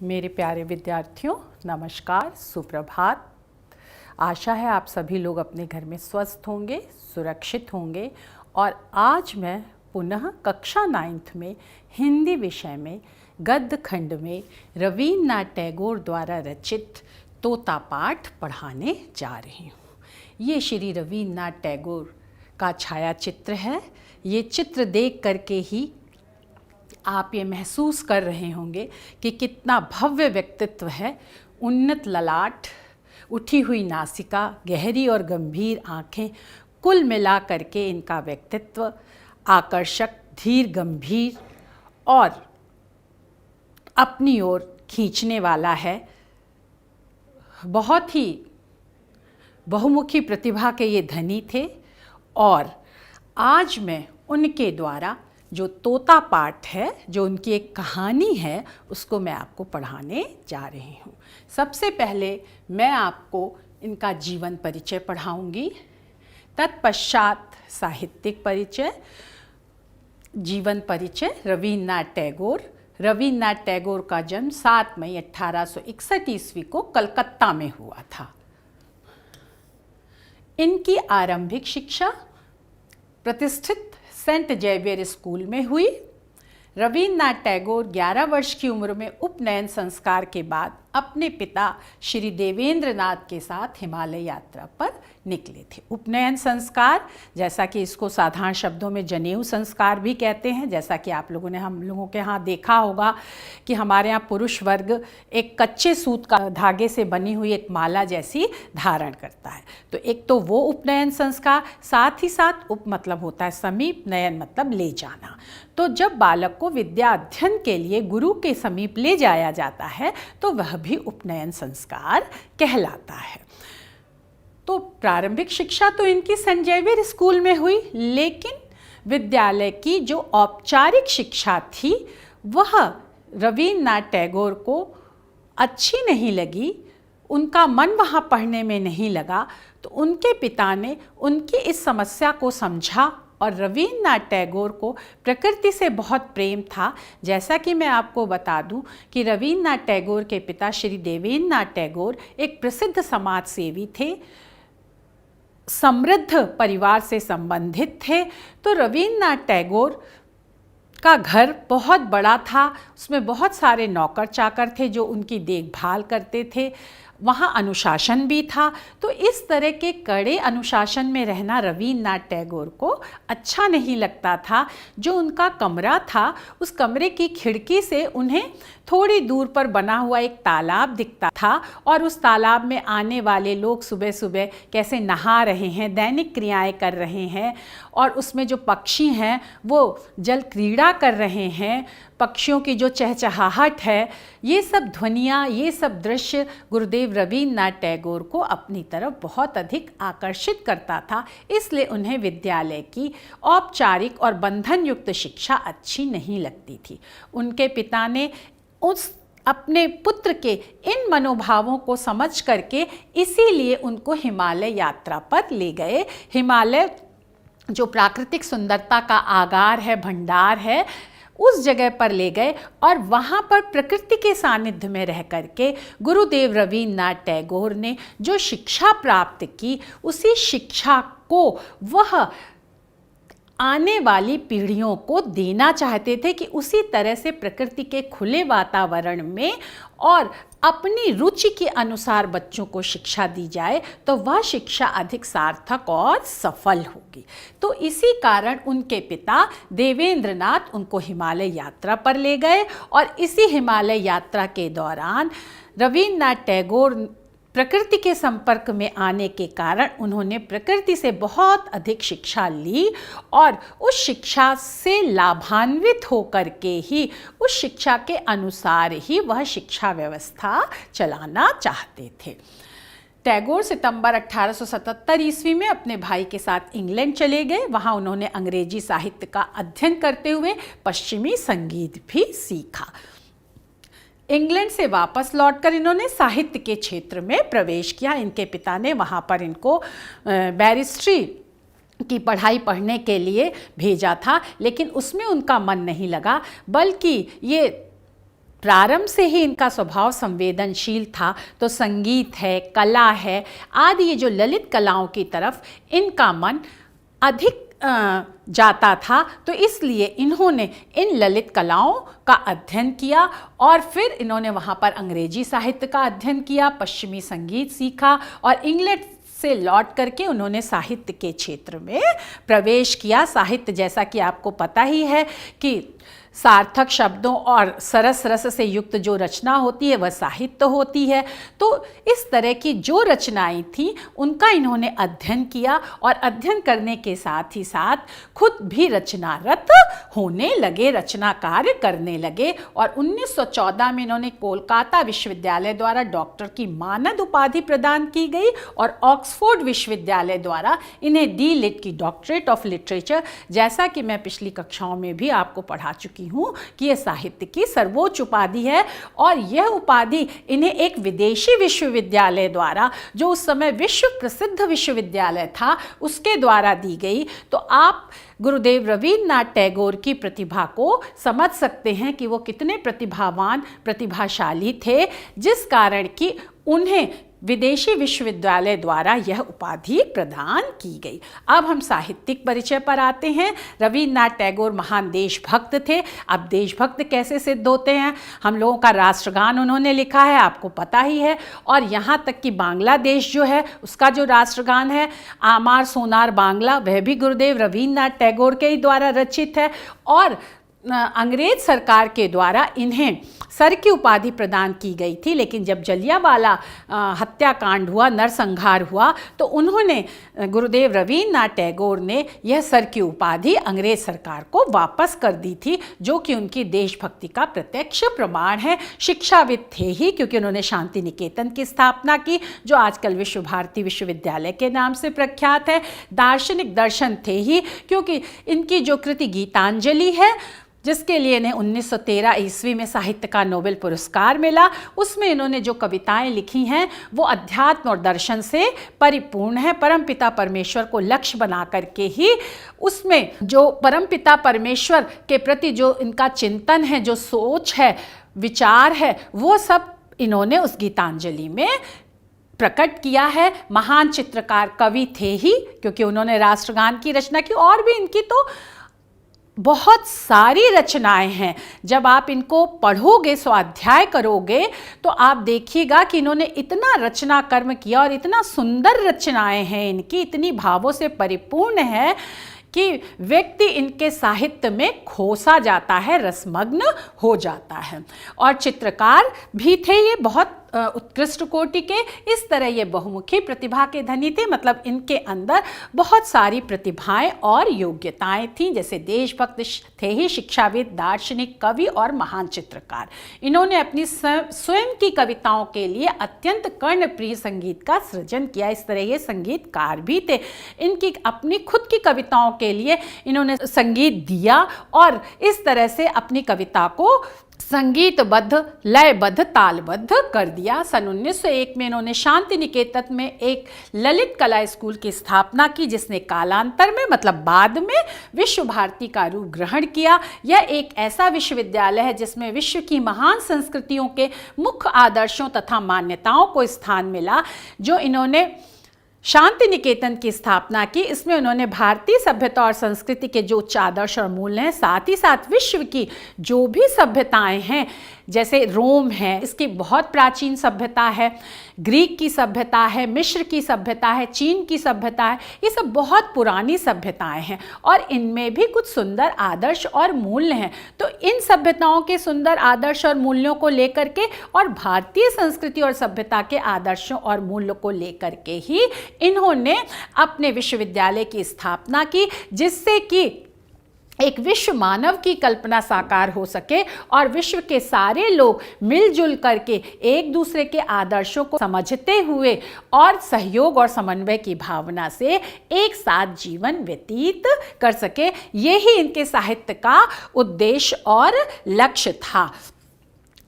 मेरे प्यारे विद्यार्थियों, नमस्कार, सुप्रभात। आशा है आप सभी लोग अपने घर में स्वस्थ होंगे, सुरक्षित होंगे। और आज मैं पुनः कक्षा 9th में हिंदी विषय में गद्य खंड में रवीन्द्रनाथ टैगोर द्वारा रचित तोता पाठ पढ़ाने जा रही हूँ। ये श्री रवीन्द्रनाथ टैगोर का छायाचित्र है। ये चित्र देख करके ही आप ये महसूस कर रहे होंगे कि कितना भव्य व्यक्तित्व है। उन्नत ललाट, उठी हुई नासिका, गहरी और गंभीर आँखें, कुल मिला करके इनका व्यक्तित्व आकर्षक, धीर, गंभीर और अपनी ओर खींचने वाला है। बहुत ही बहुमुखी प्रतिभा के ये धनी थे और आज मैं उनके द्वारा जो तोता पाठ है, जो उनकी एक कहानी है, उसको मैं आपको पढ़ाने जा रही हूँ। सबसे पहले मैं आपको इनका जीवन परिचय पढ़ाऊँगी, तत्पश्चात साहित्यिक परिचय, जीवन परिचय। रवीन्द्रनाथ टैगोर। रवीन्द्रनाथ टैगोर का जन्म 7 मई 1861 ईस्वी को कलकत्ता में हुआ था। इनकी आरंभिक शिक्षा प्रतिष्ठित सेंट जेवियर स्कूल में हुई। रवीन्द्रनाथ टैगोर 11 वर्ष की उम्र में उपनयन संस्कार के बाद अपने पिता श्री देवेंद्रनाथ के साथ हिमालय यात्रा पर निकले थे। उपनयन संस्कार, जैसा कि इसको साधारण शब्दों में जनेऊ संस्कार भी कहते हैं। जैसा कि आप लोगों ने हम लोगों के यहाँ देखा होगा कि हमारे यहाँ पुरुष वर्ग एक कच्चे सूत का धागे से बनी हुई एक माला जैसी धारण करता है। तो एक तो वो उपनयन संस्कार, साथ ही साथ उप मतलब होता है समीप, नयन मतलब ले जाना। तो जब बालक को विद्या अध्ययन के लिए गुरु के समीप ले जाया जाता है तो वह भी उपनयन संस्कार कहलाता है। तो प्रारंभिक शिक्षा तो इनकी सेंट जेवियर स्कूल में हुई, लेकिन विद्यालय की जो औपचारिक शिक्षा थी वह रवीन्द्रनाथ टैगोर को अच्छी नहीं लगी। उनका मन वहाँ पढ़ने में नहीं लगा। तो उनके पिता ने उनकी इस समस्या को समझा और रवीन्द्रनाथ टैगोर को प्रकृति से बहुत प्रेम था। जैसा कि मैं आपको बता दूं कि रवीन्द्रनाथ टैगोर के पिता श्री देवेंद्रनाथ टैगोर एक प्रसिद्ध समाज सेवी थे, समृद्ध परिवार से संबंधित थे। तो रवीन्द्रनाथ टैगोर का घर बहुत बड़ा था, उसमें बहुत सारे नौकर चाकर थे जो उनकी देखभाल करते थे। वहाँ अनुशासन भी था। तो इस तरह के कड़े अनुशासन में रहना रवीन्द्रनाथ टैगोर को अच्छा नहीं लगता था। जो उनका कमरा था, उस कमरे की खिड़की से उन्हें थोड़ी दूर पर बना हुआ एक तालाब दिखता था और उस तालाब में आने वाले लोग सुबह सुबह कैसे नहा रहे हैं, दैनिक क्रियाएं कर रहे हैं और उसमें जो पक्षी हैं वो जल क्रीड़ा कर रहे हैं। पक्षियों की जो चहचहाहट है, ये सब ध्वनियाँ, ये सब दृश्य गुरुदेव रवीन्द्रनाथ टैगोर को अपनी तरफ बहुत अधिक आकर्षित करता था। इसलिए उन्हें विद्यालय की औपचारिक और बंधन युक्त शिक्षा अच्छी नहीं लगती थी। उनके पिता ने उस अपने पुत्र के इन मनोभावों को समझ करके इसीलिए उनको हिमालय यात्रा पर ले गए। हिमालय जो प्राकृतिक सुंदरता का आगार है, भंडार है, उस जगह पर ले गए और वहाँ पर प्रकृति के सानिध्य में रह करके गुरुदेव रवीन्द्रनाथ टैगोर ने जो शिक्षा प्राप्त की, उसी शिक्षा को वह आने वाली पीढ़ियों को देना चाहते थे कि उसी तरह से प्रकृति के खुले वातावरण में और अपनी रुचि के अनुसार बच्चों को शिक्षा दी जाए तो वह शिक्षा अधिक सार्थक और सफल होगी। तो इसी कारण उनके पिता देवेंद्रनाथ उनको हिमालय यात्रा पर ले गए और इसी हिमालय यात्रा के दौरान रवीन्द्रनाथ टैगोर प्रकृति के संपर्क में आने के कारण उन्होंने प्रकृति से बहुत अधिक शिक्षा ली और उस शिक्षा से लाभान्वित होकर के ही उस शिक्षा के अनुसार ही वह शिक्षा व्यवस्था चलाना चाहते थे। टैगोर सितंबर 1877 ईस्वी में अपने भाई के साथ इंग्लैंड चले गए। वहाँ उन्होंने अंग्रेजी साहित्य का अध्ययन करते हुए पश्चिमी संगीत भी सीखा। इंग्लैंड से वापस लौटकर इन्होंने साहित्य के क्षेत्र में प्रवेश किया। इनके पिता ने वहाँ पर इनको बैरिस्ट्री की पढ़ाई पढ़ने के लिए भेजा था, लेकिन उसमें उनका मन नहीं लगा, बल्कि ये प्रारंभ से ही इनका स्वभाव संवेदनशील था, तो संगीत है, कला है आदि ये जो ललित कलाओं की तरफ इनका मन अधिक जाता था। तो इसलिए इन्होंने इन ललित कलाओं का अध्ययन किया और फिर इन्होंने वहाँ पर अंग्रेजी साहित्य का अध्ययन किया, पश्चिमी संगीत सीखा और इंग्लैंड से लौट करके उन्होंने साहित्य के क्षेत्र में प्रवेश किया। साहित्य जैसा कि आपको पता ही है कि सार्थक शब्दों और सरस रस से युक्त जो रचना होती है वह साहित्य होती है। तो इस तरह की जो रचनाएं थी उनका इन्होंने अध्ययन किया और अध्ययन करने के साथ ही साथ खुद भी रचनारत होने लगे, रचना कार्य करने लगे। और 1914 में इन्होंने कोलकाता विश्वविद्यालय द्वारा डॉक्टर की मानद उपाधि प्रदान की गई और ऑक्सफोर्ड विश्वविद्यालय द्वारा इन्हें डी लिट की डॉक्टरेट ऑफ लिटरेचर, जैसा कि मैं पिछली कक्षाओं में भी आपको पढ़ा चुकी हूं कि यह साहित्य की सर्वोच्च उपाधि है। और यह उपाधि इन्हें एक विदेशी विश्वविद्यालय द्वारा, जो उस समय विश्व प्रसिद्ध विश्वविद्यालय था, उसके द्वारा दी गई। तो आप गुरुदेव रवींद्रनाथ टैगोर की प्रतिभा को समझ सकते हैं कि वो कितने प्रतिभावान, प्रतिभाशाली थे, जिस कारण कि उन्हें विदेशी विश्वविद्यालय द्वारा यह उपाधि प्रदान की गई। अब हम साहित्यिक परिचय पर आते हैं। रवींद्रनाथ टैगोर महान देशभक्त थे। अब देशभक्त कैसे सिद्ध होते हैं? हम लोगों का राष्ट्रगान उन्होंने लिखा है, आपको पता ही है। और यहाँ तक कि बांग्लादेश जो है उसका जो राष्ट्रगान है आमार सोनार बांग्ला, वह भी गुरुदेव रवींद्रनाथ टैगोर के ही द्वारा रचित है। और अंग्रेज सरकार के द्वारा इन्हें सर की उपाधि प्रदान की गई थी, लेकिन जब जलियांवाला हत्याकांड हुआ, नरसंहार हुआ, तो उन्होंने गुरुदेव रवींद्रनाथ टैगोर ने यह सर की उपाधि अंग्रेज सरकार को वापस कर दी थी, जो कि उनकी देशभक्ति का प्रत्यक्ष प्रमाण है। शिक्षाविद थे ही, क्योंकि उन्होंने शांति निकेतन की स्थापना की, जो आजकल विश्व भारती विश्वविद्यालय के नाम से प्रख्यात है। दार्शनिक दर्शन थे ही, क्योंकि इनकी जो कृति गीतांजलि है, जिसके लिए इन्हें 1913 ईस्वी में साहित्य का नोबेल पुरस्कार मिला, उसमें इन्होंने जो कविताएं लिखी हैं वो अध्यात्म और दर्शन से परिपूर्ण है। परमपिता परमेश्वर को लक्ष्य बना करके ही उसमें जो परमपिता परमेश्वर के प्रति जो इनका चिंतन है, जो सोच है, विचार है, वो सब इन्होंने उस गीतांजलि में प्रकट किया है। महान चित्रकार कवि थे ही, क्योंकि उन्होंने राष्ट्रगान की रचना की। और भी इनकी तो बहुत सारी रचनाएं हैं। जब आप इनको पढ़ोगे, स्वाध्याय करोगे, तो आप देखिएगा कि इन्होंने इतना रचना कर्म किया और इतना सुंदर रचनाएं हैं इनकी, इतनी भावों से परिपूर्ण है कि व्यक्ति इनके साहित्य में खोसा जाता है, रसमग्न हो जाता है। और चित्रकार भी थे ये, बहुत उत्कृष्ट कोटि के। इस तरह ये बहुमुखी प्रतिभा के धनी थे, मतलब इनके अंदर बहुत सारी प्रतिभाएं और योग्यताएं थीं। जैसे देशभक्त थे ही, शिक्षाविद, दार्शनिक, कवि और महान चित्रकार। इन्होंने अपनी स्वयं की कविताओं के लिए अत्यंत कर्णप्रिय संगीत का सृजन किया। इस तरह ये संगीतकार भी थे। इनकी अपनी खुद की कविताओं के लिए इन्होंने संगीत दिया और इस तरह से अपनी कविता को संगीतबद्ध, लयबद्ध, तालबद्ध कर दिया। सन 1901 में इन्होंने शांति निकेतन में एक ललित कला स्कूल की स्थापना की, जिसने कालांतर में, मतलब बाद में, विश्व भारती का रूप ग्रहण किया। यह एक ऐसा विश्वविद्यालय है जिसमें विश्व की महान संस्कृतियों के मुख्य आदर्शों तथा मान्यताओं को स्थान मिला। जो इन्होंने शांति निकेतन की स्थापना की, इसमें उन्होंने भारतीय सभ्यता और संस्कृति के जो उच्च आदर्श और मूल्य हैं, साथ ही साथ विश्व की जो भी सभ्यताएं हैं, जैसे रोम है, इसकी बहुत प्राचीन सभ्यता है, ग्रीक की सभ्यता है, मिस्र की सभ्यता है, चीन की सभ्यता है, ये सब बहुत पुरानी सभ्यताएं हैं और इनमें भी कुछ सुंदर आदर्श और मूल्य हैं। तो इन सभ्यताओं के सुंदर आदर्श और मूल्यों को लेकर के और भारतीय संस्कृति और सभ्यता के आदर्शों और मूल्यों को लेकर के ही इन्होंने अपने विश्वविद्यालय की स्थापना की, जिससे कि एक विश्व मानव की कल्पना साकार हो सके और विश्व के सारे लोग मिलजुल करके एक दूसरे के आदर्शों को समझते हुए और सहयोग और समन्वय की भावना से एक साथ जीवन व्यतीत कर सके। यही इनके साहित्य का उद्देश्य और लक्ष्य था।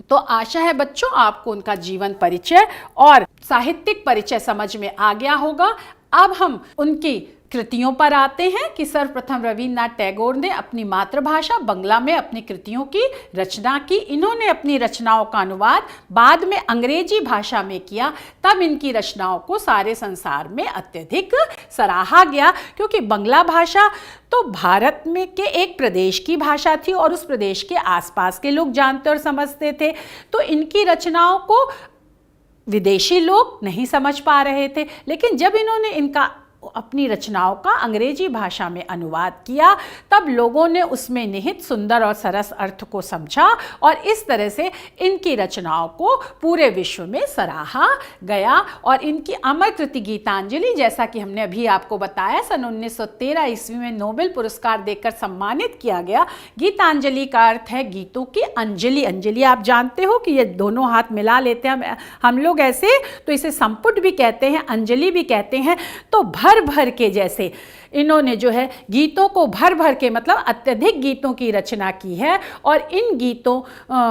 तो आशा है बच्चों आपको उनका जीवन परिचय और साहित्यिक परिचय समझ में आ गया होगा। अब हम उनकी कृतियों पर आते हैं कि सर्वप्रथम रवींद्रनाथ टैगोर ने अपनी मातृभाषा बंगला में अपनी कृतियों की रचना की। इन्होंने अपनी रचनाओं का अनुवाद बाद में अंग्रेजी भाषा में किया। तब इनकी रचनाओं को सारे संसार में अत्यधिक सराहा गया, क्योंकि बंगला भाषा तो भारत में के एक प्रदेश की भाषा थी और उस प्रदेश के आसपास के लोग जानते और समझते थे। तो इनकी रचनाओं को विदेशी लोग नहीं समझ पा रहे थे, लेकिन जब इन्होंने इनका अपनी रचनाओं का अंग्रेजी भाषा में अनुवाद किया, तब लोगों ने उसमें निहित सुंदर और सरस अर्थ को समझा और इस तरह से इनकी रचनाओं को पूरे विश्व में सराहा गया। और इनकी अमर कृति गीतांजलि, जैसा कि हमने अभी आपको बताया, सन 1913 ईस्वी में नोबेल पुरस्कार देकर सम्मानित किया गया। गीतांजलि का अर्थ है गीतों की अंजलि। अंजलि आप जानते हो कि ये दोनों हाथ मिला लेते हैं हम लोग ऐसे, तो इसे संपुट भी कहते हैं, अंजलि भी कहते हैं। तो भर भर के, जैसे इन्होंने जो है गीतों को भर भर के, मतलब अत्यधिक गीतों की रचना की है और इन गीतों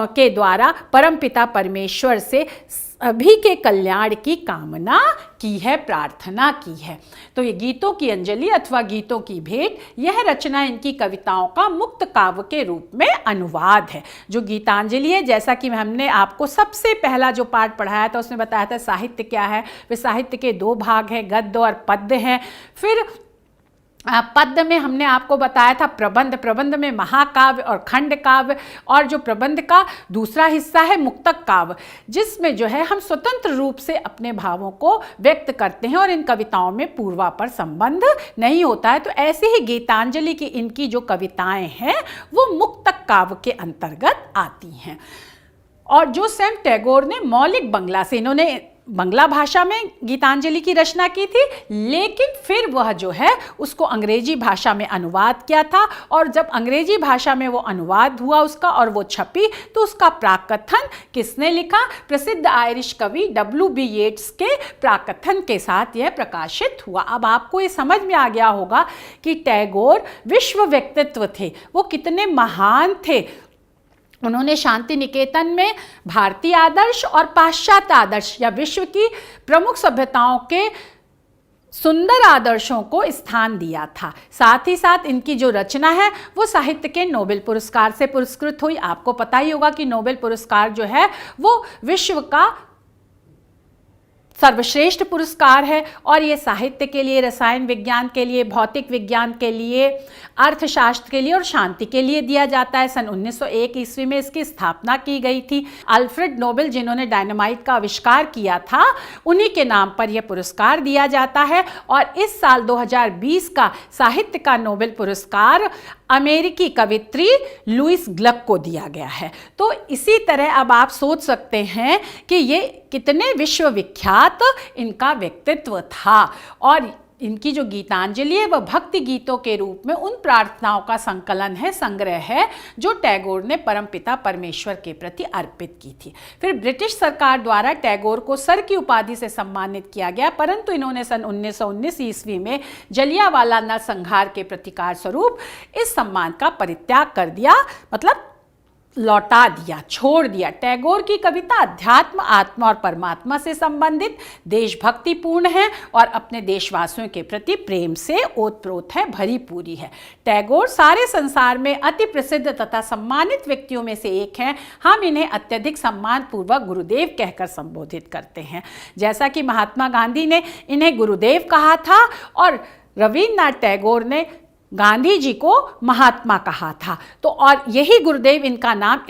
के द्वारा परमपिता परमेश्वर से सभी के कल्याण की कामना की है, प्रार्थना की है। तो ये गीतों की अंजलि अथवा गीतों की भेंट, यह रचना इनकी कविताओं का मुक्त काव्य के रूप में अनुवाद है। जो गीतांजलि है, जैसा कि हमने आपको सबसे पहला जो पाठ पढ़ाया था उसमें बताया था साहित्य क्या है। वे साहित्य के दो भाग हैं, गद्य और पद्य हैं। फिर पद्य में हमने आपको बताया था प्रबंध, प्रबंध में महाकाव्य और खंड काव्य, और जो प्रबंध का दूसरा हिस्सा है मुक्तक काव्य, जिसमें जो है हम स्वतंत्र रूप से अपने भावों को व्यक्त करते हैं और इन कविताओं में पूर्वापर संबंध नहीं होता है। तो ऐसे ही गीतांजलि की इनकी जो कविताएं हैं वो मुक्तक काव्य के अंतर्गत आती हैं। और जो स्वयं टैगोर ने मौलिक बंगला से, इन्होंने बंगला भाषा में गीतांजलि की रचना की थी, लेकिन फिर वह जो है उसको अंग्रेजी भाषा में अनुवाद किया था। और जब अंग्रेजी भाषा में वो अनुवाद हुआ उसका और वो छपी, तो उसका प्राकथन किसने लिखा? प्रसिद्ध आयरिश कवि W.B. येट्स के प्राकथन के साथ यह प्रकाशित हुआ। अब आपको ये समझ में आ गया होगा कि टैगोर विश्व व्यक्तित्व थे, वो कितने महान थे। उन्होंने शांति निकेतन में भारतीय आदर्श और पाश्चात्य आदर्श या विश्व की प्रमुख सभ्यताओं के सुंदर आदर्शों को स्थान दिया था। साथ ही साथ इनकी जो रचना है वो साहित्य के नोबेल पुरस्कार से पुरस्कृत हुई। आपको पता ही होगा कि नोबेल पुरस्कार जो है वो विश्व का सर्वश्रेष्ठ पुरस्कार है और ये साहित्य के लिए, रसायन विज्ञान के लिए, भौतिक विज्ञान के लिए, अर्थशास्त्र के लिए और शांति के लिए दिया जाता है। सन 1901 ईस्वी में इसकी स्थापना की गई थी। अल्फ्रेड नोबेल, जिन्होंने डायनामाइट का आविष्कार किया था, उन्हीं के नाम पर यह पुरस्कार दिया जाता है। और इस साल 2020 का साहित्य का नोबेल पुरस्कार अमेरिकी कवित्री लुइस ग्लक को दिया गया है। तो इसी तरह अब आप सोच सकते हैं कि ये कितने विश्वविख्यात इनका व्यक्तित्व था। और इनकी जो गीतांजलि है वह भक्ति गीतों के रूप में उन प्रार्थनाओं का संकलन है, संग्रह है, जो टैगोर ने परमपिता परमेश्वर के प्रति अर्पित की थी। फिर ब्रिटिश सरकार द्वारा टैगोर को सर की उपाधि से सम्मानित किया गया, परंतु इन्होंने सन 1919 ईस्वी में जलियांवाला नरसंहार के प्रतिकार स्वरूप इस सम्मान का परित्याग कर दिया, मतलब लौटा दिया, छोड़ दिया। टैगोर की कविता अध्यात्म, आत्मा और परमात्मा से संबंधित, देशभक्तिपूर्ण है और अपने देशवासियों के प्रति प्रेम से ओतप्रोत है, भरी पूरी है। टैगोर सारे संसार में अति प्रसिद्ध तथा सम्मानित व्यक्तियों में से एक हैं। हम इन्हें अत्यधिक सम्मान पूर्वक गुरुदेव कहकर संबोधित करते हैं। जैसा कि महात्मा गांधी ने इन्हें गुरुदेव कहा था और रवींद्रनाथ टैगोर ने गांधी जी को महात्मा कहा था। तो और यही गुरुदेव, इनका नाम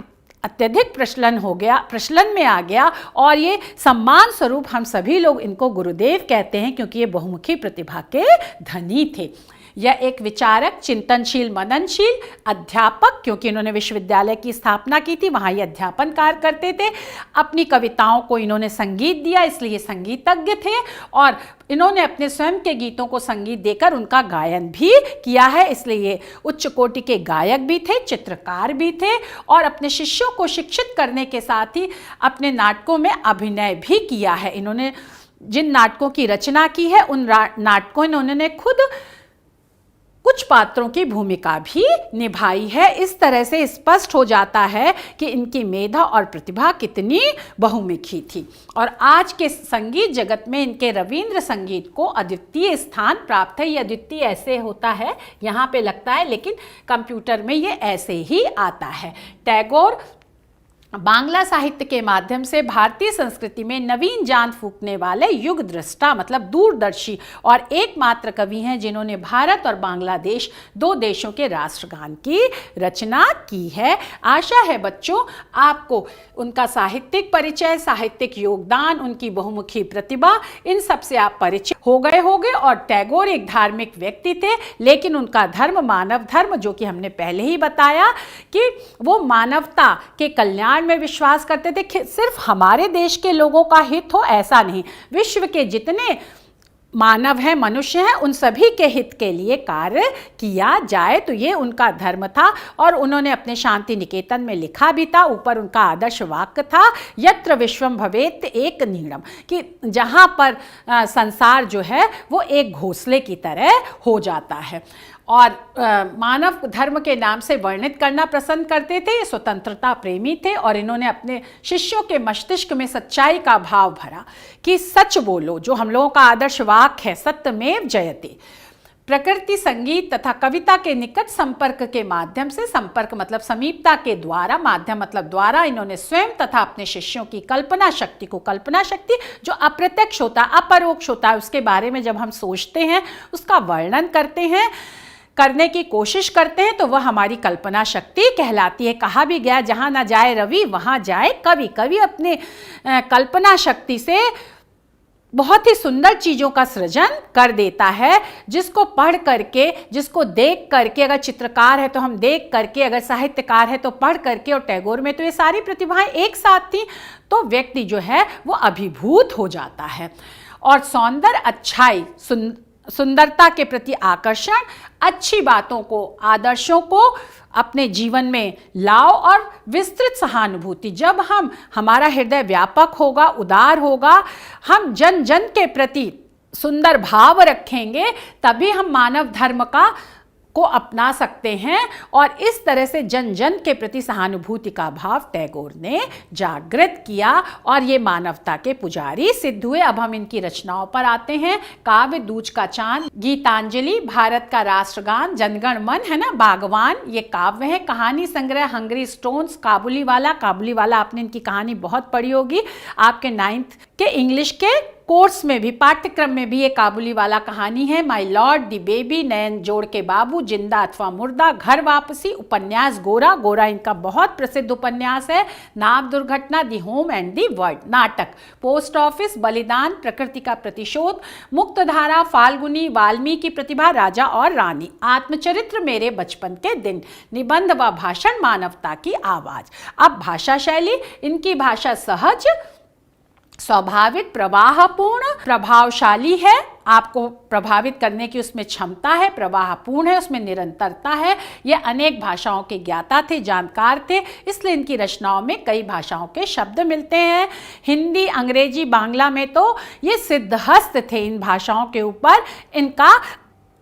अत्यधिक प्रचलन में आ गया और ये सम्मान स्वरूप हम सभी लोग इनको गुरुदेव कहते हैं, क्योंकि ये बहुमुखी प्रतिभा के धनी थे। यह एक विचारक, चिंतनशील, मननशील, अध्यापक, क्योंकि इन्होंने विश्वविद्यालय की स्थापना की थी, वहाँ ये अध्यापन कार्य करते थे। अपनी कविताओं को इन्होंने संगीत दिया, इसलिए संगीतज्ञ थे और इन्होंने अपने स्वयं के गीतों को संगीत देकर उनका गायन भी किया है, इसलिए ये उच्च कोटि के गायक भी थे, चित्रकार भी थे और अपने शिष्यों को शिक्षित करने के साथ ही अपने नाटकों में अभिनय भी किया है। इन्होंने जिन नाटकों की रचना की है उन नाटकों इन्होंने खुद कुछ पात्रों की भूमिका भी निभाई है। इस तरह से स्पष्ट हो जाता है कि इनकी मेधा और प्रतिभा कितनी बहुमुखी थी। और आज के संगीत जगत में इनके रवींद्र संगीत को अद्वितीय स्थान प्राप्त है। ये अद्वितीय ऐसे होता है, यहाँ पे लगता है, लेकिन कंप्यूटर में ये ऐसे ही आता है। टैगोर बांग्ला साहित्य के माध्यम से भारतीय संस्कृति में नवीन जान फूंकने वाले युग दृष्टा मतलब दूरदर्शी और एकमात्र कवि हैं जिन्होंने भारत और बांग्लादेश दो देशों के राष्ट्रगान की रचना की है। आशा है बच्चों आपको उनका साहित्यिक परिचय, साहित्यिक योगदान, उनकी बहुमुखी प्रतिभा, इन सब से आप परिचित हो गए होंगे। और टैगोर एक धार्मिक व्यक्ति थे, लेकिन उनका धर्म मानव धर्म, जो कि हमने पहले ही बताया कि वो मानवता के कल्याण में विश्वास करते थे। सिर्फ हमारे देश के लोगों का हित हो ऐसा नहीं, विश्व के जितने मानव हैं, मनुष्य हैं, उन सभी के हित के लिए कार्य किया जाए, तो ये उनका धर्म था। और उन्होंने अपने शांति निकेतन में लिखा भी था, ऊपर उनका आदर्श वाक्य था, यत्र विश्वम भवेत् एक नीड़म, कि जहाँ पर संसार जो है वो एक घोंसले की तरह हो जाता है। और मानव धर्म के नाम से वर्णित करना पसंद करते थे। ये स्वतंत्रता प्रेमी थे और इन्होंने अपने शिष्यों के मस्तिष्क में सच्चाई का भाव भरा कि सच बोलो, जो हम लोगों का आदर्श वाक्य है, सत्यमेव जयते। प्रकृति, संगीत तथा कविता के निकट संपर्क के माध्यम से, संपर्क मतलब समीपता के द्वारा, माध्यम मतलब द्वारा, इन्होंने स्वयं तथा अपने शिष्यों की कल्पना शक्ति को, कल्पना शक्ति जो अप्रत्यक्ष होता है, अपरोक्ष होता है, उसके बारे में जब हम सोचते हैं, उसका वर्णन करते हैं, करने की कोशिश करते हैं, तो वह हमारी कल्पना शक्ति कहलाती है। कहा भी गया, जहाँ ना जाए रवि वहाँ जाए कवि। कवि अपने कल्पना शक्ति से बहुत ही सुंदर चीज़ों का सृजन कर देता है, जिसको पढ़ करके, जिसको देख करके, अगर चित्रकार है तो हम देख करके, अगर साहित्यकार है तो पढ़ करके, और टैगोर में तो ये सारी प्रतिभाएं एक साथ थी, तो व्यक्ति जो है वो अभिभूत हो जाता है। और सौंदर्य, अच्छाई, सुंदरता के प्रति आकर्षण, अच्छी बातों को, आदर्शों को अपने जीवन में लाओ, और विस्तृत सहानुभूति। जब हमारा हृदय व्यापक होगा, उदार होगा, हम जन जन के प्रति सुंदर भाव रखेंगे, तभी हम मानव धर्म को अपना सकते हैं। और इस तरह से जन जन के प्रति सहानुभूति का भाव टैगोर ने जागृत किया और ये मानवता के पुजारी सिद्ध हुए। अब हम इनकी रचनाओं पर आते हैं। काव्य, दूज का चांद, गीतांजलि, भारत का राष्ट्रगान, जनगण मन है ना, बागवान, ये काव्य है। कहानी संग्रह, हंगरी स्टोन्स, काबुली वाला आपने इनकी कहानी बहुत पढ़ी होगी, आपके 9th के इंग्लिश के कोर्स में भी, पाठ्यक्रम में भी ये काबुली वाला कहानी है। माय लॉर्ड, दी बेबी, नयन जोड़ के बाबू, जिंदा अथवा मुर्दा, घर वापसी, उपन्यास गोरा इनका बहुत प्रसिद्ध उपन्यास है। नाव दुर्घटना, the home and the world, नाटक, पोस्ट ऑफिस, बलिदान, प्रकृति का प्रतिशोध, मुक्तधारा, फाल्गुनी, वाल्मीकि प्रतिभा, राजा और रानी, आत्मचरित्र, मेरे बचपन के दिन, निबंध व भाषण, मानवता की आवाज। अब भाषा शैली, इनकी भाषा सहज, स्वाभाविक, प्रवाहपूर्ण, प्रभावशाली है, आपको प्रभावित करने की उसमें क्षमता है, प्रवाहपूर्ण है, उसमें निरंतरता है। ये अनेक भाषाओं के ज्ञाता थे, जानकार थे, इसलिए इनकी रचनाओं में कई भाषाओं के शब्द मिलते हैं। हिंदी, अंग्रेजी, बांग्ला में तो ये सिद्धहस्त थे, इन भाषाओं के ऊपर इनका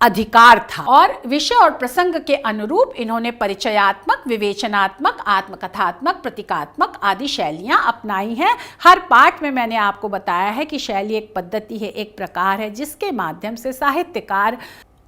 अधिकार था। और विषय और प्रसंग के अनुरूप इन्होंने परिचयात्मक, विवेचनात्मक, आत्मकथात्मक, प्रतीकात्मक आदि शैलियां अपनाई हैं। हर पाठ में मैंने आपको बताया है कि शैली एक पद्धति है, एक प्रकार है, जिसके माध्यम से साहित्यकार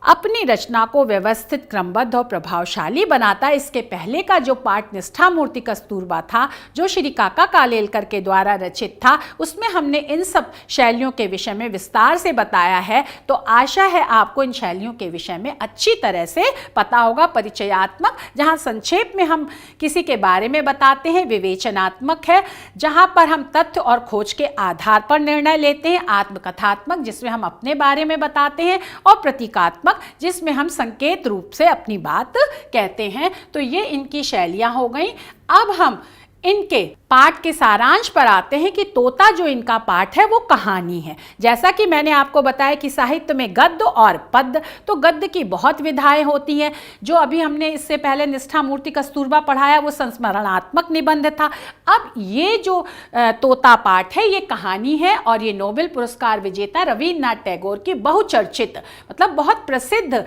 अपनी रचना को व्यवस्थित, क्रमबद्ध और प्रभावशाली बनाता है। इसके पहले का जो पाठ निष्ठा मूर्ति कस्तूरबा था, जो श्री काका कालेलकर के द्वारा रचित था, उसमें हमने इन सब शैलियों के विषय में विस्तार से बताया है। तो आशा है आपको इन शैलियों के विषय में अच्छी तरह से पता होगा। परिचयात्मक, जहाँ संक्षेप में हम किसी के बारे में बताते हैं। विवेचनात्मक है, जहाँ पर हम तथ्य और खोज के आधार पर निर्णय लेते हैं। आत्मकथात्मक, जिसमें हम अपने बारे में बताते हैं। और प्रतीकात्मक, जिसमें हम संकेत रूप से अपनी बात कहते हैं। तो ये इनकी शैलियां हो गई। अब हम इनके पाठ के सारांश पर आते हैं कि तोता जो इनका पाठ है वो कहानी है। जैसा कि मैंने आपको बताया कि साहित्य में गद्य और पद्य, तो गद्य की बहुत विधाएं होती हैं। जो अभी हमने इससे पहले निष्ठा मूर्ति कस्तूरबा पढ़ाया वो संस्मरणात्मक निबंध था। अब ये जो तोता पाठ है ये कहानी है, और ये नोबेल पुरस्कार विजेता रवींद्रनाथ टैगोर की बहुचर्चित, मतलब बहुत प्रसिद्ध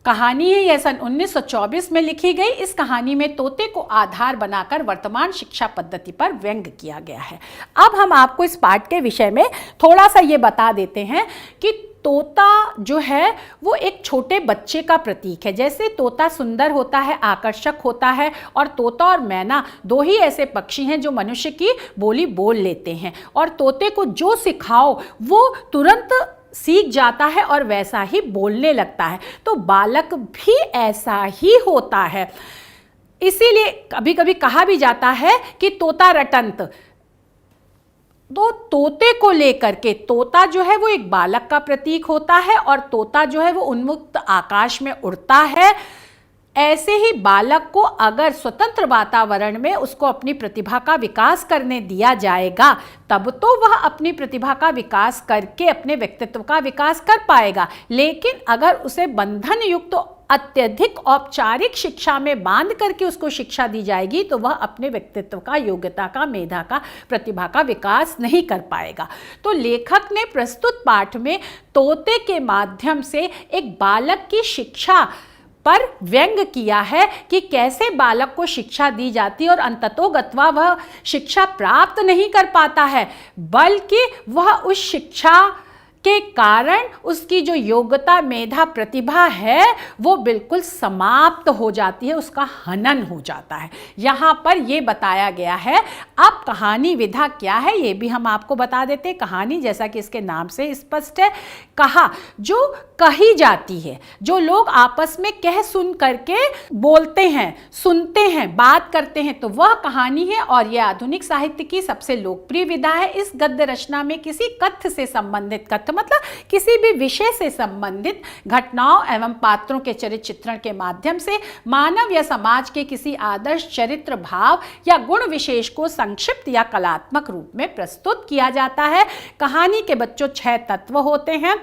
कहानी है, यह सन 1924 में लिखी गई। इस कहानी में तोते को आधार बनाकर वर्तमान शिक्षा पद्धति पर व्यंग्य किया गया है। अब हम आपको इस पाठ के विषय में थोड़ा सा ये बता देते हैं कि तोता जो है वो एक छोटे बच्चे का प्रतीक है। जैसे तोता सुंदर होता है, आकर्षक होता है, और तोता और मैना दो ही ऐसे पक्षी हैं जो मनुष्य की बोली बोल लेते हैं, और तोते को जो सिखाओ वो तुरंत सीख जाता है और वैसा ही बोलने लगता है। तो बालक भी ऐसा ही होता है। इसीलिए कभी कभी कहा भी जाता है कि तोता रटंत। तो तोते को लेकर के, तोता जो है वो एक बालक का प्रतीक होता है, और तोता जो है वो उन्मुक्त आकाश में उड़ता है। ऐसे ही बालक को अगर स्वतंत्र वातावरण में उसको अपनी प्रतिभा का विकास करने दिया जाएगा, तब तो वह अपनी प्रतिभा का विकास करके अपने व्यक्तित्व का विकास कर पाएगा। लेकिन अगर उसे बंधन युक्त अत्यधिक औपचारिक शिक्षा में बांध करके उसको शिक्षा दी जाएगी, तो वह अपने व्यक्तित्व का, योग्यता का, मेधा का, प्रतिभा का विकास नहीं कर पाएगा। तो लेखक ने प्रस्तुत पाठ में तोते के माध्यम से एक बालक की शिक्षा पर व्यंग्य किया है कि कैसे बालक को शिक्षा दी जाती है और अंततोगत्वा वह शिक्षा प्राप्त नहीं कर पाता है, बल्कि वह उस शिक्षा के कारण उसकी जो योग्यता, मेधा, प्रतिभा है वो बिल्कुल समाप्त हो जाती है, उसका हनन हो जाता है। यहाँ पर ये बताया गया है। अब कहानी विधा क्या है ये भी हम आपको बता देते हैं। कहानी जैसा कि इसके नाम से स्पष्ट है, कहा जो कही जाती है, जो लोग आपस में कह सुन करके बोलते हैं, सुनते हैं, बात करते हैं, तो वह कहानी है। और यह आधुनिक साहित्य की सबसे लोकप्रिय विधा है। इस गद्य रचना में किसी कथ्य से संबंधित, कथ्य मतलब किसी भी विषय से संबंधित घटनाओं एवं पात्रों के चरित्र चित्रण के माध्यम से मानव या समाज के किसी आदर्श चरित्र, भाव या गुण विशेष को संक्षिप्त या कलात्मक रूप में प्रस्तुत किया जाता है। कहानी के बच्चों 6 तत्व होते हैं।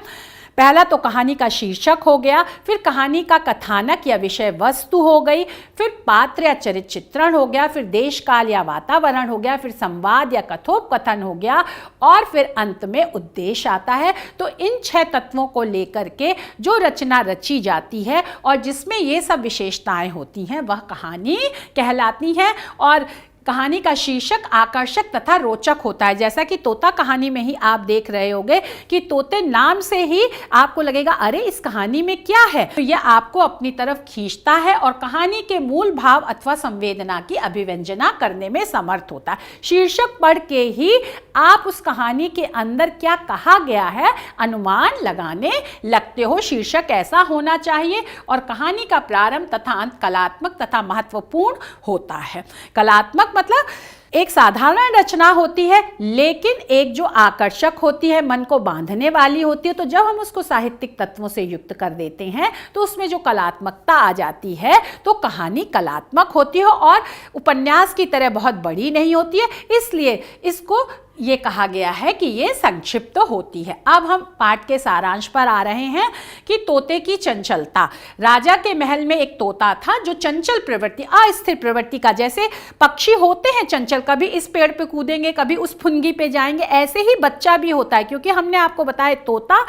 पहला तो कहानी का शीर्षक हो गया, फिर कहानी का कथानक या विषय वस्तु हो गई, फिर पात्र या चरित्र चित्रण हो गया, फिर देश काल या वातावरण हो गया, फिर संवाद या कथोपकथन हो गया, और फिर अंत में उद्देश्य आता है। तो इन 6 तत्वों को लेकर के जो रचना रची जाती है और जिसमें ये सब विशेषताएं होती हैं, वह कहानी कहलाती है। और कहानी का शीर्षक आकर्षक तथा रोचक होता है। जैसा कि तोता कहानी में ही आप देख रहे होंगे कि तोते नाम से ही आपको लगेगा अरे इस कहानी में क्या है, तो यह आपको अपनी तरफ खींचता है और कहानी के मूल भाव अथवा संवेदना की अभिव्यंजना करने में समर्थ होता है। शीर्षक पढ़ के ही आप उस कहानी के अंदर क्या कहा गया है अनुमान लगाने लगते हो। शीर्षक ऐसा होना चाहिए और कहानी का प्रारंभ तथा अंत कलात्मक तथा महत्वपूर्ण होता है। कलात्मक मतलब एक साधारण रचना होती है, लेकिन एक जो आकर्षक होती है, मन को बांधने वाली होती है। तो जब हम उसको साहित्यिक तत्वों से युक्त कर देते हैं तो उसमें जो कलात्मकता आ जाती है, तो कहानी कलात्मक होती है और उपन्यास की तरह बहुत बड़ी नहीं होती है। इसलिए इसको ये कहा गया है कि ये संक्षिप्त होती है। अब हम पाठ के सारांश पर आ रहे हैं कि तोते की चंचलता। राजा के महल में एक तोता था जो चंचल प्रवृत्ति, अस्थिर प्रवृत्ति का, जैसे पक्षी होते हैं चंचल, कभी इस पेड़ पे कूदेंगे, कभी उस फुनगी पे जाएंगे, ऐसे ही बच्चा भी होता है। क्योंकि हमने आपको बताया तोता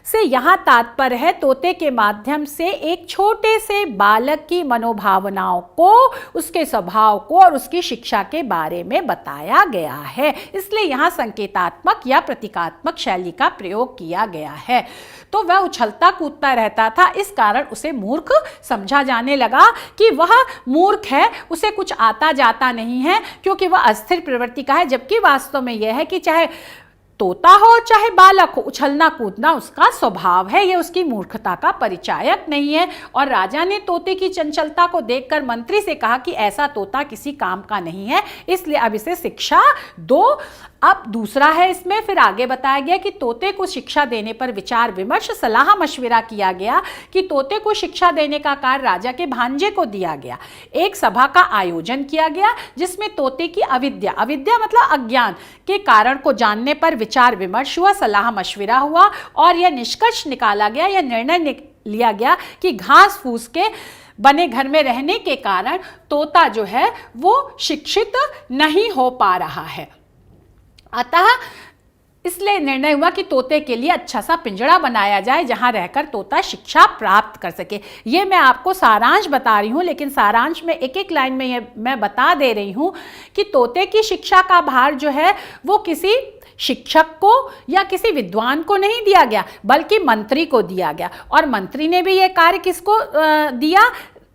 से यहाँ तात्पर्य है तोते के माध्यम से एक छोटे से बालक की मनोभावनाओं को, उसके स्वभाव को और उसकी शिक्षा के बारे में बताया गया है। इसलिए यहाँ संकेतात्मक या प्रतीकात्मक शैली का प्रयोग किया गया है। तो वह उछलता कूदता रहता था, इस कारण उसे मूर्ख समझा जाने लगा कि वह मूर्ख है, उसे कुछ आता जाता नहीं है, क्योंकि वह अस्थिर प्रवृत्ति का है। जबकि वास्तव में यह है कि चाहे तोता हो चाहे बालक हो, उछलना कूदना उसका स्वभाव है, यह उसकी मूर्खता का परिचायक नहीं है। और राजा ने तोते की चंचलता को देखकर मंत्री से कहा कि ऐसा तोता किसी काम का नहीं है, इसलिए अब इसे शिक्षा दो। अब दूसरा है इसमें, फिर आगे बताया गया कि तोते को शिक्षा देने पर विचार विमर्श सलाह मशविरा किया गया कि तोते को शिक्षा देने का कार्य राजा के भांजे को दिया गया। एक सभा का आयोजन किया गया जिसमें तोते की अविद्या, अविद्या मतलब अज्ञान के कारण को जानने पर विचार विमर्श हुआ, सलाह मशविरा हुआ और यह निष्कर्ष निकाला गया, यह निर्णय लिया गया कि घास फूस के बने घर में रहने के कारण तोता जो है वो शिक्षित नहीं हो पा रहा है। अतः इसलिए निर्णय हुआ कि तोते के लिए अच्छा सा पिंजड़ा बनाया जाए जहां रहकर तोता शिक्षा प्राप्त कर सके। ये मैं आपको सारांश बता रही हूँ, लेकिन सारांश में एक एक लाइन में ये मैं बता दे रही हूँ कि तोते की शिक्षा का भार जो है वो किसी शिक्षक को या किसी विद्वान को नहीं दिया गया, बल्कि मंत्री को दिया गया। और मंत्री ने भी ये कार्य किसको दिया?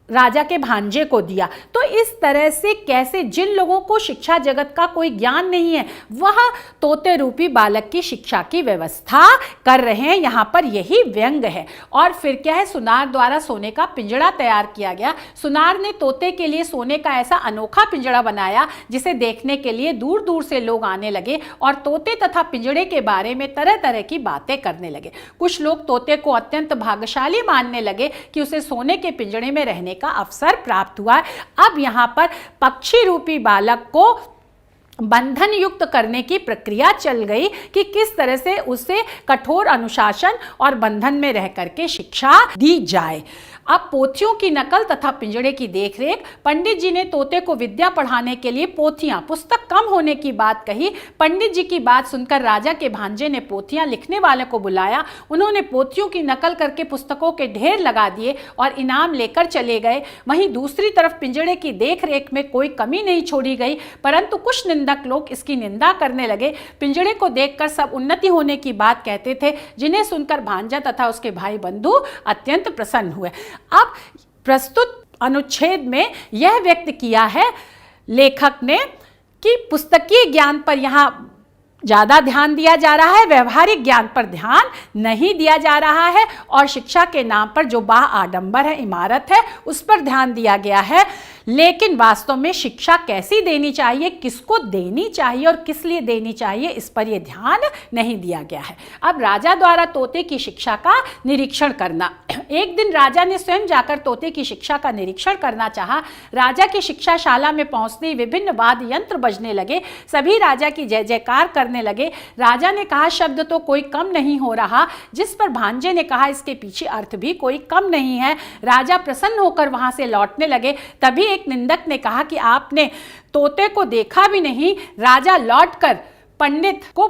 राजा के भांजे को दिया। तो इस तरह से कैसे जिन लोगों को शिक्षा जगत का कोई ज्ञान नहीं है वह तोते रूपी बालक की शिक्षा की व्यवस्था कर रहे हैं, यहाँ पर यही व्यंग है। और फिर क्या है, सुनार द्वारा सोने का पिंजड़ा तैयार किया गया। सुनार ने तोते के लिए सोने का ऐसा अनोखा पिंजड़ा बनाया जिसे देखने के लिए दूर दूर से लोग आने लगे और तोते तथा पिंजड़े के बारे में तरह तरह की बातें करने लगे। कुछ लोग तोते को अत्यंत भाग्यशाली मानने लगे कि उसे सोने के पिंजड़े में रहने का अवसर प्राप्त हुआ है। अब यहां पर पक्षी रूपी बालक को बंधन युक्त करने की प्रक्रिया चल गई कि किस तरह से उसे कठोर अनुशासन और बंधन में रह करके शिक्षा दी जाए। अब पोथियों की नकल तथा पिंजड़े की देखरेख। पंडित जी ने तोते को विद्या पढ़ाने के लिए पोथियां, पुस्तक कम होने की बात कही। पंडित जी की बात सुनकर राजा के भांजे ने पोथियां लिखने वाले को बुलाया। उन्होंने पोथियों की नकल करके पुस्तकों के ढेर लगा दिए और इनाम लेकर चले गए। वहीं दूसरी तरफ पिंजड़े की देखरेख में कोई कमी नहीं छोड़ी गई, परंतु कुछ निंदक लोग इसकी निंदा करने लगे। पिंजड़े को देखकर सब उन्नति होने की बात कहते थे, जिन्हें सुनकर भांजा तथा उसके भाई बंधु अत्यंत प्रसन्न हुए। अब प्रस्तुत अनुच्छेद में यह व्यक्त किया है लेखक ने कि पुस्तकीय ज्ञान पर यहाँ ज़्यादा ध्यान दिया जा रहा है, व्यवहारिक ज्ञान पर ध्यान नहीं दिया जा रहा है, और शिक्षा के नाम पर जो बाह आडंबर है, इमारत है, उस पर ध्यान दिया गया है। लेकिन वास्तव में शिक्षा कैसी देनी चाहिए, किसको देनी चाहिए और किस लिए देनी चाहिए, इस पर यह ध्यान नहीं दिया गया है। अब राजा द्वारा तोते की शिक्षा का निरीक्षण करना। एक दिन राजा ने स्वयं जाकर तोते की शिक्षा का निरीक्षण करना चाहा। राजा की शिक्षाशाला में पहुंचते ही विभिन्न वाद्य यंत्र बजने लगे। सभी राजा की जय जयकार करने लगे। राजा ने कहा, शब्द तो कोई कम नहीं हो रहा, जिस पर भांजे ने कहा, इसके पीछे अर्थ भी कोई कम नहीं है। राजा प्रसन्न होकर वहां से लौटने लगे। तभी एक निंदक ने कहा कि आपने तोते को देखा भी नहीं। राजा लौटकर पंडित को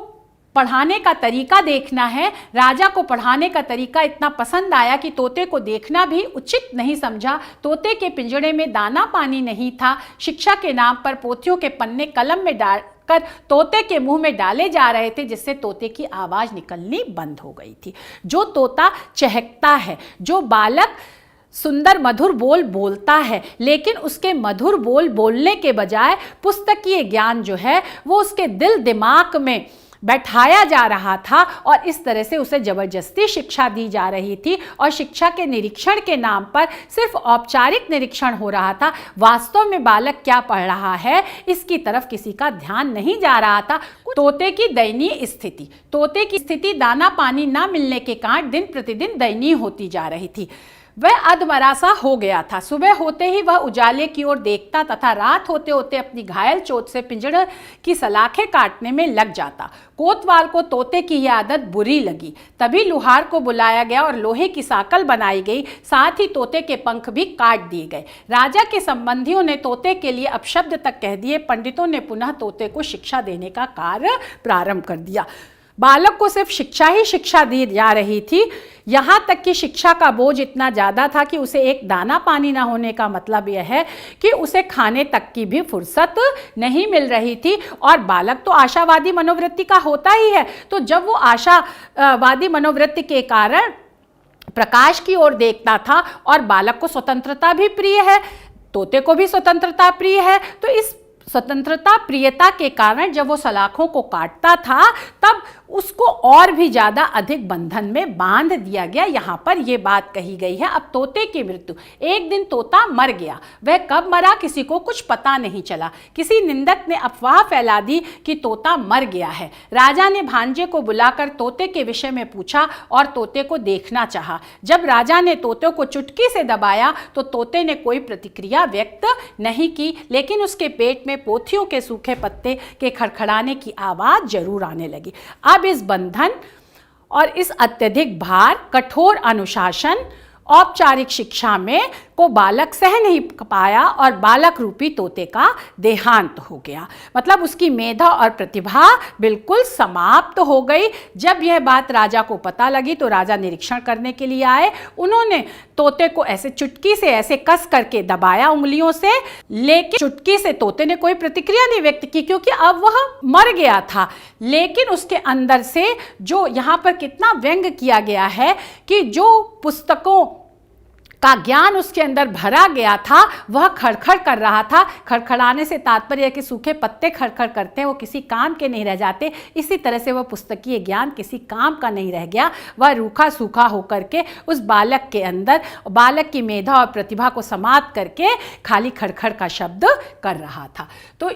पढ़ाने का तरीका देखना है। राजा को पढ़ाने का तरीका इतना पसंद आया कि तोते को देखना भी उचित नहीं समझा। तोते के पिंजड़े में दाना पानी नहीं था। शिक्षा के नाम पर पोथियों के पन्ने कलम में डालकर तोते के मुंह में डाले जा रहे थे, जिससे तोते की आवाज निकलनी बंद हो गई थी। जो तोता चहकता है, जो बालक सुंदर मधुर बोल बोलता है, लेकिन उसके मधुर बोल बोलने के बजाय पुस्तकीय ज्ञान जो है वो उसके दिल दिमाग में बैठाया जा रहा था, और इस तरह से उसे जबरदस्ती शिक्षा दी जा रही थी। और शिक्षा के निरीक्षण के नाम पर सिर्फ औपचारिक निरीक्षण हो रहा था। वास्तव में बालक क्या पढ़ रहा है, इसकी तरफ किसी का ध्यान नहीं जा रहा था। तोते की दयनीय स्थिति। तोते की स्थिति दाना पानी न मिलने के कारण दिन प्रतिदिन दयनीय होती जा रही थी। वह अधमरा सा हो गया था। सुबह होते ही वह उजाले की ओर देखता तथा रात होते होते अपनी घायल चोट से पिंजड़े की सलाखें काटने में लग जाता। कोतवाल को तोते की यह आदत बुरी लगी। तभी लुहार को बुलाया गया और लोहे की साकल बनाई गई। साथ ही तोते के पंख भी काट दिए गए। राजा के संबंधियों ने तोते के लिए अपशब्द तक कह दिए। पंडितों ने पुनः तोते को शिक्षा देने का कार्य प्रारंभ कर दिया। बालक को सिर्फ शिक्षा ही शिक्षा दी जा रही थी, यहाँ तक कि शिक्षा का बोझ इतना ज़्यादा था कि उसे एक दाना पानी ना होने का मतलब यह है कि उसे खाने तक की भी फुर्सत नहीं मिल रही थी। और बालक तो आशावादी मनोवृत्ति का होता ही है, तो जब वो आशावादी मनोवृत्ति के कारण प्रकाश की ओर देखता था, और बालक को स्वतंत्रता भी प्रिय है, तोते को भी स्वतंत्रता प्रिय है, तो इस स्वतंत्रता प्रियता के कारण जब वो सलाखों को काटता था तब उसको और भी ज़्यादा अधिक बंधन में बांध दिया गया। यहाँ पर यह बात कही गई है। अब तोते की मृत्यु। एक दिन तोता मर गया। वह कब मरा किसी को कुछ पता नहीं चला। किसी निंदक ने अफवाह फैला दी कि तोता मर गया है। राजा ने भांजे को बुलाकर तोते के विषय में पूछा और तोते को देखना चाहा। जब राजा ने तोते को चुटकी से दबाया तो तोते ने कोई प्रतिक्रिया व्यक्त नहीं की, लेकिन उसके पेट में पोथियों के सूखे पत्ते के खड़खड़ाने की आवाज जरूर आने लगी। अब इस बंधन और इस अत्यधिक भार, कठोर अनुशासन, औपचारिक शिक्षा में को बालक सह नहीं पाया और बालक रूपी तोते का देहांत हो गया। मतलब उसकी मेधा और प्रतिभा बिल्कुल समाप्त हो गई। जब यह बात राजा को पता लगी तो राजा निरीक्षण करने के लिए आए। उन्होंने तोते को ऐसे चुटकी से ऐसे कस करके दबाया उंगलियों से, लेकिन चुटकी से तोते ने कोई प्रतिक्रिया नहीं व्यक्त की, क्योंकि अब वह मर गया था। लेकिन उसके अंदर से जो यहाँ पर कितना व्यंग किया गया है कि जो पुस्तकों का ज्ञान उसके अंदर भरा गया था वह खड़खड़ कर रहा था। खड़खड़ाने से तात्पर्य है कि सूखे पत्ते खड़खड़ करते हैं, वो किसी काम के नहीं रह जाते। इसी तरह से वह पुस्तकीय ज्ञान किसी काम का नहीं रह गया, वह रूखा सूखा होकर के उस बालक के अंदर, बालक की मेधा और प्रतिभा को समाप्त करके खाली खड़खड़ का शब्द कर रहा था। तो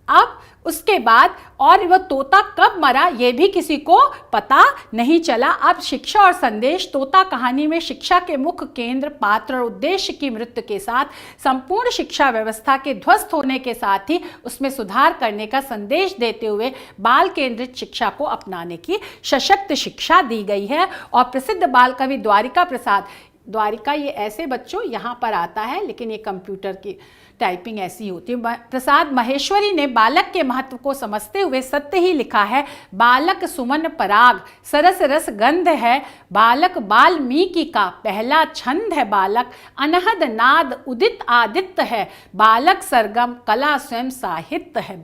अब उसके बाद और वह तोता कब मरा यह भी किसी को पता नहीं चला। अब शिक्षा और संदेश तोता कहानी में शिक्षा के मुख्य केंद्र, पात्र और उद्देश्य की मृत्यु के साथ संपूर्ण शिक्षा व्यवस्था के ध्वस्त होने के साथ ही उसमें सुधार करने का संदेश देते हुए बाल केंद्रित शिक्षा को अपनाने की सशक्त शिक्षा दी गई है। और प्रसिद्ध बाल कवि द्वारिका प्रसाद, द्वारिका ये ऐसे बच्चों यहाँ पर आता है लेकिन ये कंप्यूटर की टाइपिंग ऐसी होती है। प्रसाद महेश्वरी ने बालक के महत्व को समझते हुए सत्य ही लिखा है। बालक सुमन पराग सरस रस गंध है, बालक वाल्मीकि का पहला छंद है, बालक अनहद नाद उदित आदित्य है, बालक सरगम कला स्वयं साहित्य है।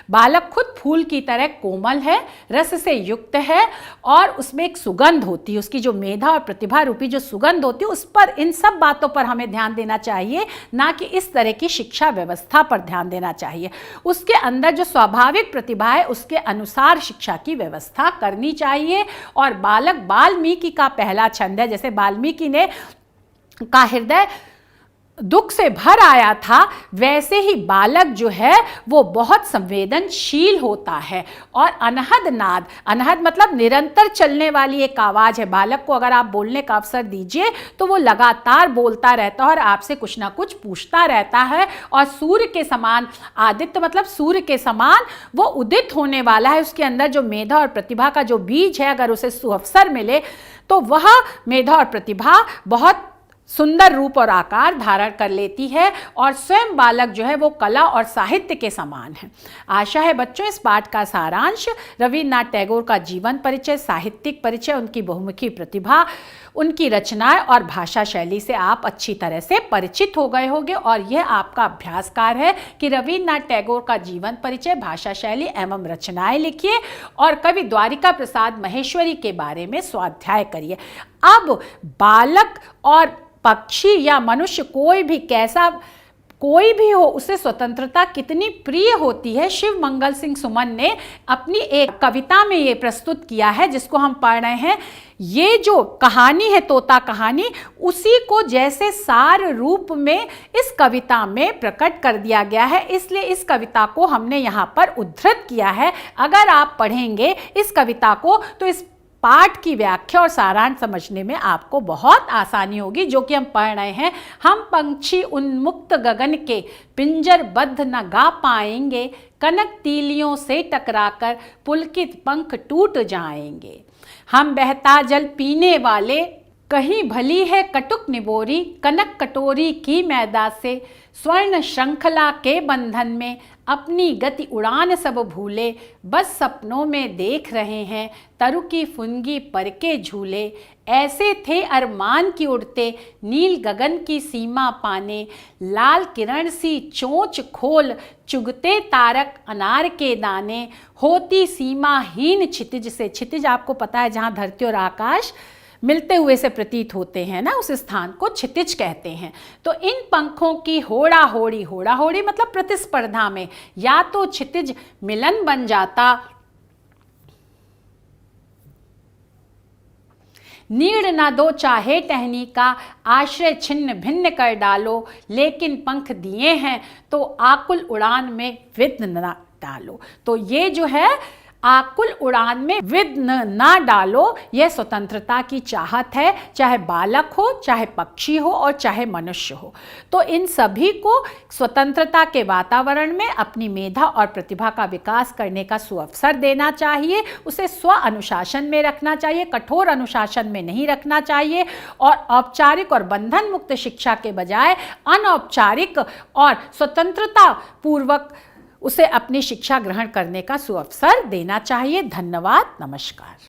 बालक खुद फूल की तरह कोमल है, रस से युक्त है और उसमें एक सुगंध होती है। उसकी जो मेधा और प्रतिभा रूपी जो सुगंध होती है, उस पर, इन सब बातों पर हमें ध्यान देना चाहिए, ना कि इस तरह की शिक्षा व्यवस्था पर ध्यान देना चाहिए। उसके अंदर जो स्वाभाविक प्रतिभा है उसके अनुसार शिक्षा की व्यवस्था करनी चाहिए। और बालक वाल्मीकि का पहला छंद है, जैसे वाल्मीकि ने का हृदय दुख से भर आया था, वैसे ही बालक जो है वो बहुत संवेदनशील होता है। और अनहद नाद, अनहद मतलब निरंतर चलने वाली एक आवाज़ है। बालक को अगर आप बोलने का अवसर दीजिए तो वो लगातार बोलता रहता है और आपसे कुछ ना कुछ पूछता रहता है। और सूर्य के समान, आदित्य मतलब सूर्य के समान वो उदित होने वाला है। उसके अंदर जो मेधा और प्रतिभा का जो बीज है, अगर उसे सुअवसर मिले तो वह मेधा और प्रतिभा बहुत सुंदर रूप और आकार धारण कर लेती है। और स्वयं बालक जो है वो कला और साहित्य के समान है। आशा है बच्चों इस पाठ का सारांश रविन्द्रनाथ टैगोर का जीवन परिचय, साहित्यिक परिचय, उनकी बहुमुखी प्रतिभा, उनकी रचनाएं और भाषा शैली से आप अच्छी तरह से परिचित हो गए होंगे। और यह आपका अभ्यास कार्य है कि रविन्द्रनाथ टैगोर का जीवन परिचय, भाषा शैली एवं रचनाएं लिखिए और कवि द्वारिका प्रसाद महेश्वरी के बारे में स्वाध्याय करिए। अब बालक और पक्षी या मनुष्य कोई भी, कैसा कोई भी हो, उसे स्वतंत्रता कितनी प्रिय होती है। शिव मंगल सिंह सुमन ने अपनी एक कविता में ये प्रस्तुत किया है जिसको हम पढ़ रहे हैं। ये जो कहानी है तोता कहानी, उसी को जैसे सार रूप में इस कविता में प्रकट कर दिया गया है, इसलिए इस कविता को हमने यहाँ पर उद्धृत किया है। अगर आप पढ़ेंगे इस कविता को तो इस पाठ की व्याख्या और सारांश समझने में आपको बहुत आसानी होगी। जो कि हम पढ़ रहे हैं, हम पंछी उन्मुक्त गगन के पिंजरबद्ध न गा पाएंगे, कनक तीलियों से टकराकर पुलकित पंख टूट जाएंगे। हम बहता जल पीने वाले, कहीं भली है कटुक निबोरी, कनक कटोरी की मैदा से स्वर्ण श्रृंखला के बंधन में अपनी गति उड़ान सब भूले, बस सपनों में देख रहे हैं तरु की फुनगी पर के झूले। ऐसे थे अरमान की उड़ते नील गगन की सीमा पाने, लाल किरण सी चोंच खोल चुगते तारक अनार के दाने, होती सीमाहीन क्षितिज से, क्षितिज आपको पता है जहाँ धरती और आकाश मिलते हुए से प्रतीत होते हैं ना, उस स्थान को क्षितिज कहते हैं। तो इन पंखों की होड़ा होड़ी, होड़ा होड़ी मतलब प्रतिस्पर्धा में या तो क्षितिज मिलन बन जाता, नीड़ न दो चाहे टहनी का, आश्रय छिन्न भिन्न कर डालो, लेकिन पंख दिए हैं तो आकुल उड़ान में विघ्न न डालो। तो ये जो है आकुल उड़ान में विघ्न ना डालो, यह स्वतंत्रता की चाहत है, चाहे बालक हो, चाहे पक्षी हो और चाहे मनुष्य हो। तो इन सभी को स्वतंत्रता के वातावरण में अपनी मेधा और प्रतिभा का विकास करने का सुअवसर देना चाहिए, उसे स्व अनुशासन में रखना चाहिए, कठोर अनुशासन में नहीं रखना चाहिए, और औपचारिक और बंधन मुक्त शिक्षा के बजाय अनौपचारिक और स्वतंत्रता पूर्वक उसे अपनी शिक्षा ग्रहण करने का सुअवसर देना चाहिए। धन्यवाद, नमस्कार।